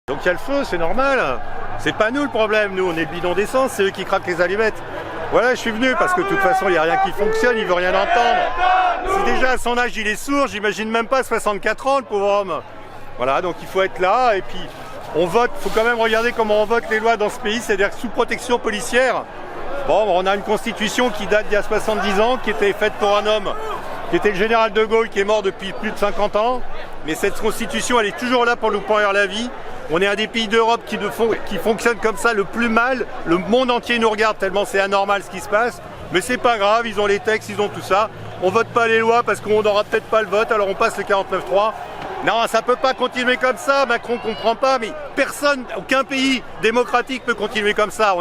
Donc il y a le feu, c'est normal. C'est pas nous le problème, nous on est le bidon d'essence, c'est eux qui craquent les allumettes. Voilà, je suis venu parce que de toute façon il n'y a rien qui fonctionne, il veut rien entendre. Si déjà à son âge il est sourd, j'imagine même pas 64 ans le pauvre homme. Voilà, donc il faut être là et puis on vote, il faut quand même regarder comment on vote les lois dans ce pays, c'est-à-dire sous protection policière. Bon, on a une constitution qui date d'il y a 70 ans, qui était faite pour un homme, qui était le général de Gaulle, qui est mort depuis plus de 50 ans. Mais cette constitution, elle est toujours là pour nous pourrir la vie. On est un des pays d'Europe qui fonctionne comme ça le plus mal. Le monde entier nous regarde tellement c'est anormal ce qui se passe. Mais c'est pas grave, ils ont les textes, ils ont tout ça. On vote pas les lois parce qu'on n'aura peut-être pas le vote, alors on passe le 49.3. Non, ça peut pas continuer comme ça, Macron comprend pas, mais personne, aucun pays démocratique peut continuer comme ça.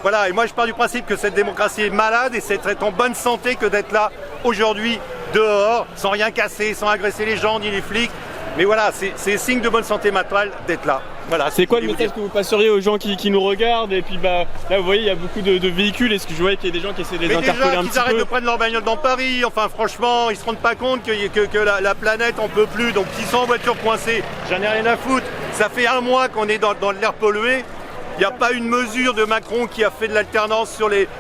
Voilà, et moi je pars du principe que cette démocratie est malade et c'est être en bonne santé que d'être là aujourd'hui, dehors, sans rien casser, sans agresser les gens ni les flics. Mais voilà, c'est signe de bonne santé mentale d'être là. Voilà, c'est quoi le message que vous passeriez aux gens qui nous regardent? Et puis là vous voyez il y a beaucoup de véhicules, est-ce que je vois qu'il y a des gens qui essaient de les interpeller un petit peu? Ils arrêtent de prendre leur bagnole dans Paris, enfin franchement ils se rendent pas compte que la planète en peut plus, donc s'ils sont en voiture coincés, j'en ai rien à foutre. Ça fait un mois qu'on est dans l'air pollué. Il n'y a pas une mesure de Macron qui a fait de l'alternance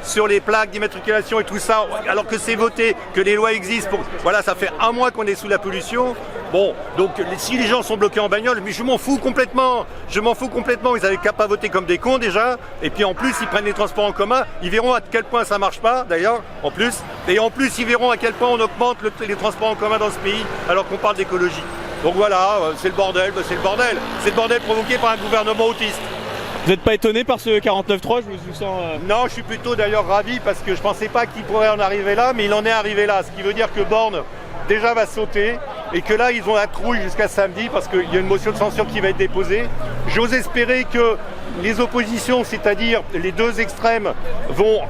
sur les plaques d'immatriculation et tout ça, alors que c'est voté, que les lois existent. Voilà, ça fait un mois qu'on est sous la pollution. Bon, donc si les gens sont bloqués en bagnole, mais je m'en fous complètement. Je m'en fous complètement. Ils n'avaient qu'à pas voter comme des cons déjà. Et puis en plus, ils prennent les transports en commun. Ils verront à quel point ça marche pas, d'ailleurs, en plus. Et en plus, ils verront à quel point on augmente les transports en commun dans ce pays, alors qu'on parle d'écologie. Donc voilà, c'est le bordel, c'est le bordel. C'est le bordel provoqué par un gouvernement autiste. Vous n'êtes pas étonné par ce 49.3? Je vous sens... Non, je suis plutôt d'ailleurs ravi parce que je pensais pas qu'il pourrait en arriver là, mais il en est arrivé là. Ce qui veut dire que Borne déjà va sauter et que là ils ont la trouille jusqu'à samedi parce qu'il y a une motion de censure qui va être déposée. J'ose espérer que les oppositions, c'est-à-dire les deux extrêmes, vont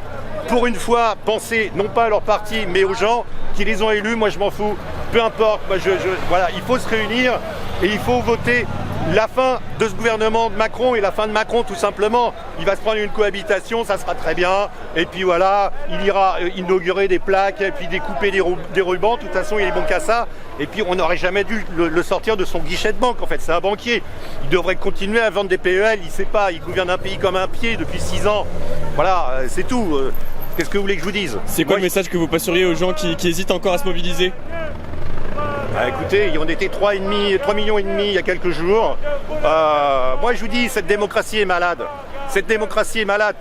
pour une fois penser non pas à leur parti mais aux gens qui les ont élus. Moi je m'en fous, peu importe. Moi, voilà, il faut se réunir et il faut voter la fin de ce gouvernement de Macron et la fin de Macron tout simplement. Il va se prendre une cohabitation, ça sera très bien. Et puis voilà, il ira inaugurer des plaques et puis découper des rubans. De toute façon, il est bon qu'à ça. Et puis on n'aurait jamais dû le sortir de son guichet de banque. En fait, c'est un banquier. Il devrait continuer à vendre des PEL. Il sait pas, il gouverne un pays comme un pied depuis 6 ans. Voilà, c'est tout. Qu'est-ce que vous voulez que je vous dise? C'est quoi le message que vous passeriez aux gens qui hésitent encore à se mobiliser? Écoutez, on était 3,5 millions il y a quelques jours. Moi je vous dis, cette démocratie est malade. Cette démocratie est malade.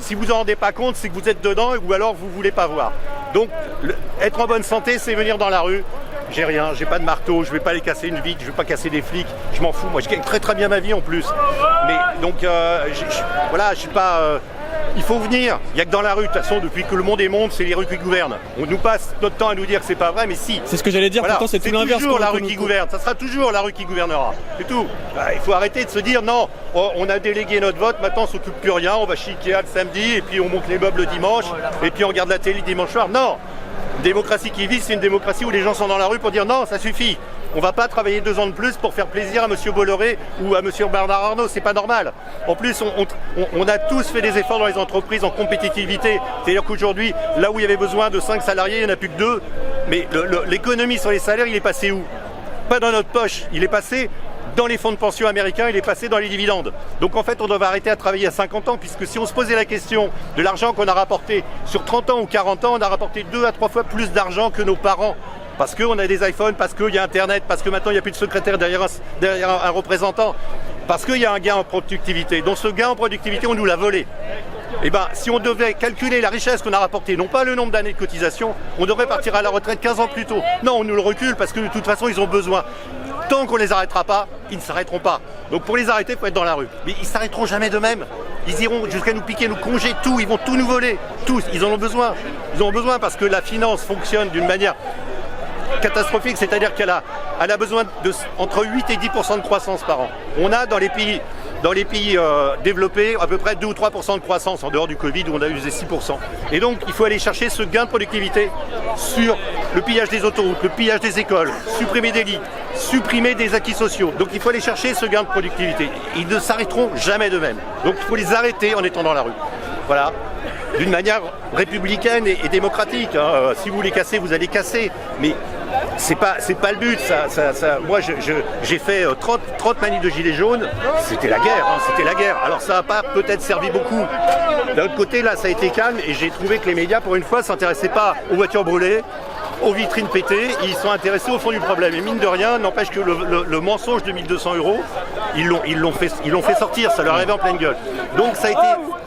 Si vous en rendez pas compte, c'est que vous êtes dedans ou alors vous voulez pas voir. Donc être en bonne santé, c'est venir dans la rue. J'ai rien, j'ai pas de marteau, je vais pas aller casser une vitre, je vais pas casser des flics, je m'en fous. Moi je gagne très très bien ma vie en plus. Mais donc voilà, je suis pas... Il faut venir, il n'y a que dans la rue, de toute façon, depuis que le monde est monde, c'est les rues qui gouvernent. On nous passe notre temps à nous dire que c'est pas vrai, mais si. C'est ce que j'allais dire, voilà, pourtant c'est tout l'inverse. C'est toujours la rue qui gouverne, ça sera toujours la rue qui gouvernera, c'est tout. Il faut arrêter de se dire, non, on a délégué notre vote, maintenant on s'occupe plus rien, on va chez Ikea le samedi, et puis on monte les meubles le dimanche, et puis on regarde la télé le dimanche soir. Non, une démocratie qui vit, c'est une démocratie où les gens sont dans la rue pour dire, non, ça suffit. On ne va pas travailler 2 ans de plus pour faire plaisir à M. Bolloré ou à M. Bernard Arnault, c'est pas normal. En plus, on a tous fait des efforts dans les entreprises en compétitivité. C'est-à-dire qu'aujourd'hui, là où il y avait besoin de 5 salariés, il n'y en a plus que 2. Mais l'économie sur les salaires, il est passé où? Pas dans notre poche, il est passé dans les fonds de pension américains, il est passé dans les dividendes. Donc en fait, on devrait arrêter à travailler à 50 ans, puisque si on se posait la question de l'argent qu'on a rapporté sur 30 ans ou 40 ans, on a rapporté 2 à 3 fois plus d'argent que nos parents. Parce qu'on a des iPhones, parce qu'il y a Internet, parce que maintenant il n'y a plus de secrétaire derrière un représentant, parce qu'il y a un gain en productivité. Donc ce gain en productivité, on nous l'a volé. Et bien, si on devait calculer la richesse qu'on a rapportée, non pas le nombre d'années de cotisation, on devrait partir à la retraite 15 ans plus tôt. Non, on nous le recule parce que de toute façon, ils ont besoin. Tant qu'on ne les arrêtera pas, ils ne s'arrêteront pas. Donc pour les arrêter, il faut être dans la rue. Mais ils ne s'arrêteront jamais d'eux-mêmes. Ils iront jusqu'à nous piquer, nous congeler tout, ils vont tout nous voler. Tous, ils en ont besoin. Ils en ont besoin parce que la finance fonctionne d'une manière catastrophique, c'est-à-dire qu'elle a besoin de entre 8 et 10% de croissance par an. On a dans les pays développés à peu près 2 ou 3% de croissance en dehors du Covid où on a usé 6%. Et donc il faut aller chercher ce gain de productivité sur le pillage des autoroutes, le pillage des écoles, supprimer des lits, supprimer des acquis sociaux. Donc il faut aller chercher ce gain de productivité. Ils ne s'arrêteront jamais d'eux-mêmes. Donc il faut les arrêter en étant dans la rue. Voilà. D'une manière républicaine et démocratique. Si vous voulez casser, vous allez casser. Mais c'est pas le but. Moi, j'ai fait 30 manifs de gilets jaunes. C'était la guerre, hein, c'était la guerre. Alors ça n'a pas peut-être servi beaucoup. D'un autre côté, là, ça a été calme et j'ai trouvé que les médias, pour une fois, s'intéressaient pas aux voitures brûlées, aux vitrines pétées, ils sont intéressés au fond du problème. Et mine de rien, n'empêche que le mensonge de 1200 €, ils l'ont fait sortir, ça leur arrivait en pleine gueule. Donc ça a été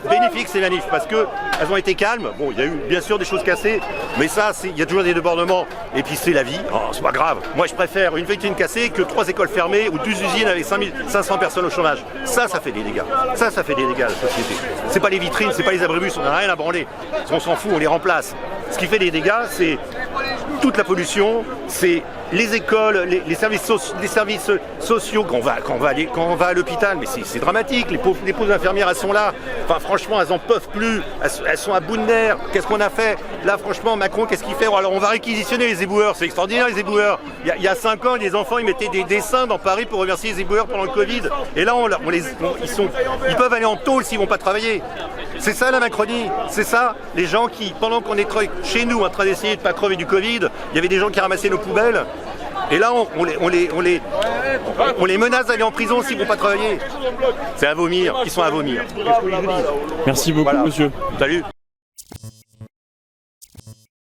bénéfique ces manifs, parce qu'elles ont été calmes. Bon, il y a eu bien sûr des choses cassées, mais ça, il y a toujours des débordements. Et puis c'est la vie, c'est pas grave. Moi je préfère une vitrine cassée que 3 écoles fermées ou 2 usines avec 500 personnes au chômage. Ça fait des dégâts. Ça fait des dégâts à la société. C'est pas les vitrines, c'est pas les abribus, on n'a rien à branler. On s'en fout, on les remplace. Ce qui fait des dégâts, c'est toute la pollution, c'est les écoles, les services sociaux quand on va à l'hôpital, mais c'est dramatique, les pauvres infirmières, elles sont là, enfin franchement elles en peuvent plus, elles sont à bout de nerfs. Qu'est-ce qu'on a fait? Là franchement Macron, qu'est-ce qu'il fait? Alors on va réquisitionner les éboueurs, c'est extraordinaire les éboueurs. Il y a 5 ans, les enfants ils mettaient des dessins dans Paris pour remercier les éboueurs pendant le Covid, et là ils peuvent aller en tôle s'ils vont pas travailler. C'est ça la Macronie, c'est ça, les gens qui, pendant qu'on est chez nous en train d'essayer de pas crever du Covid, il y avait des gens qui ramassaient nos poubelles, et là on les menace d'aller en prison s'ils vont pas travailler. C'est à vomir, ils sont à vomir. Merci beaucoup, monsieur. Salut.